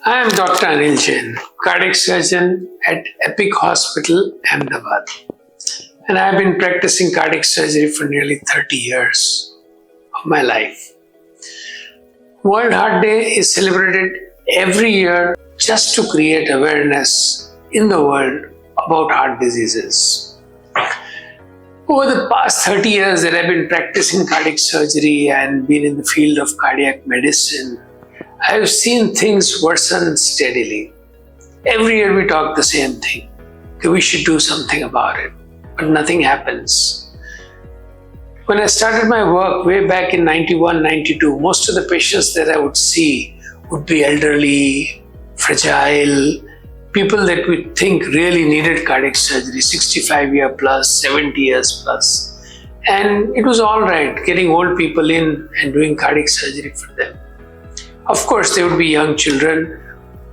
I am Dr. Anil Jain, cardiac surgeon at EPIC Hospital, Ahmedabad. And I have been practicing cardiac surgery for nearly 30 years of my life. World Heart Day is celebrated every year just to create awareness in the world about heart diseases. Over the past 30 years that I've been practicing cardiac surgery and been in the field of cardiac medicine, I have seen things worsen steadily. Every year we talk the same thing. Okay, we should do something about it, but nothing happens. When I started my work way back in 91, 92, most of the patients that I would see would be elderly, fragile, people that we think really needed cardiac surgery, 65 year plus, 70 years plus. And it was all right getting old people in and doing cardiac surgery for them. Of course, there would be young children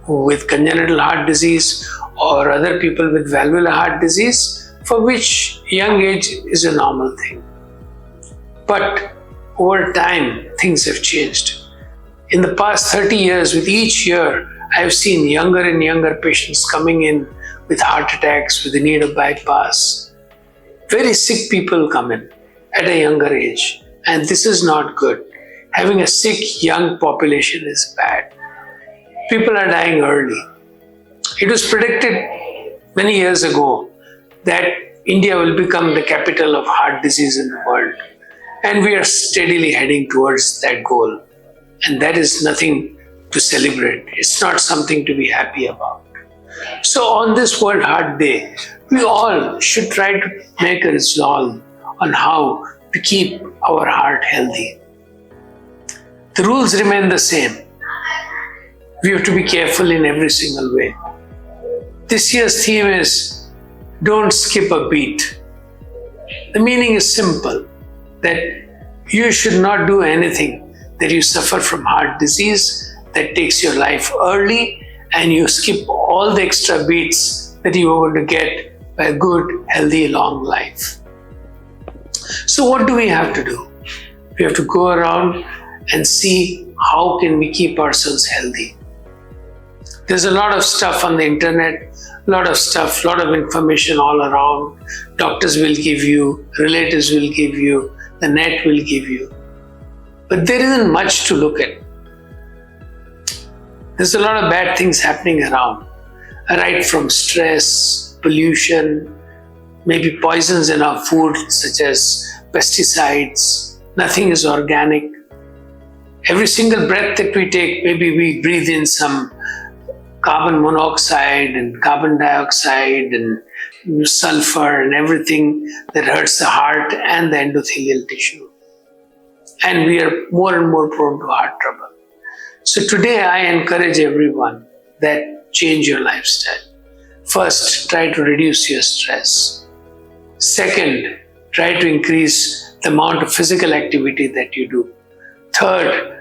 with congenital heart disease or other people with valvular heart disease, for which young age is a normal thing. But over time, things have changed. In the past 30 years, with each year, I have seen younger and younger patients coming in with heart attacks, with the need of bypass. Very sick people come in at a younger age, and this is not good. Having a sick young population is bad. People are dying early. It was predicted many years ago that India will become the capital of heart disease in the world. And we are steadily heading towards that goal. And that is nothing to celebrate. It's not something to be happy about. So on this World Heart Day, we all should try to make a resolve on how to keep our heart healthy. The rules remain the same. We have to be careful in every single way. This year's theme is don't skip a beat. The meaning is simple, that you should not do anything that you suffer from heart disease that takes your life early and you skip all the extra beats that you are going to get by a good, healthy, long life. So what do we have to do? We have to go around and see how can we keep ourselves healthy. There's a lot of stuff on the internet, a lot of information all around. Doctors will give you, relatives will give you, the net will give you. But there isn't much to look at. There's a lot of bad things happening around, right from stress, pollution, maybe poisons in our food such as pesticides. Nothing is organic. Every single breath that we take, maybe we breathe in some carbon monoxide and carbon dioxide and sulfur and everything that hurts the heart and the endothelial tissue. And we are more and more prone to heart trouble. So today I encourage everyone that change your lifestyle. First, try to reduce your stress. Second, try to increase the amount of physical activity that you do. Third,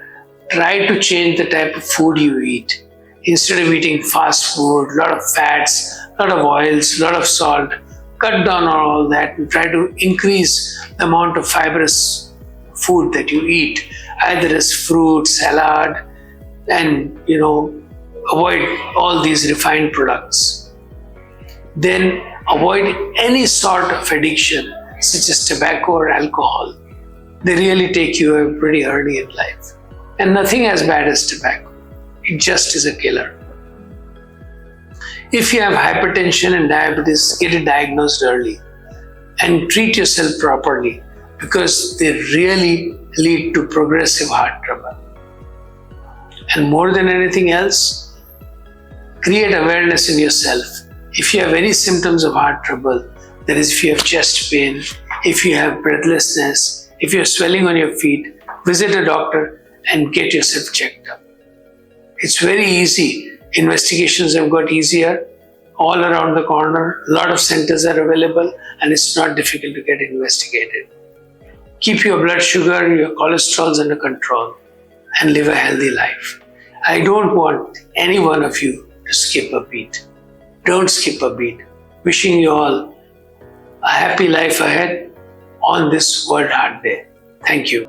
try to change the type of food you eat. Instead of eating fast food, a lot of fats, a lot of oils, a lot of salt, cut down on all that and try to increase the amount of fibrous food that you eat, either as fruit, salad, and avoid all these refined products. Then avoid any sort of addiction such as tobacco or alcohol. They really take you away pretty early in life. And nothing as bad as tobacco. It just is a killer. If you have hypertension and diabetes, get it diagnosed early and treat yourself properly because they really lead to progressive heart trouble. And more than anything else, create awareness in yourself. If you have any symptoms of heart trouble, that is, if you have chest pain, if you have breathlessness, if you're swelling on your feet, visit a doctor and get yourself checked up. It's very easy. Investigations have got easier all around the corner. A lot of centers are available and it's not difficult to get investigated. Keep your blood sugar, your cholesterol under control and live a healthy life. I don't want any one of you to skip a beat. Don't skip a beat. Wishing you all a happy life ahead on this World Heart Day. Thank you.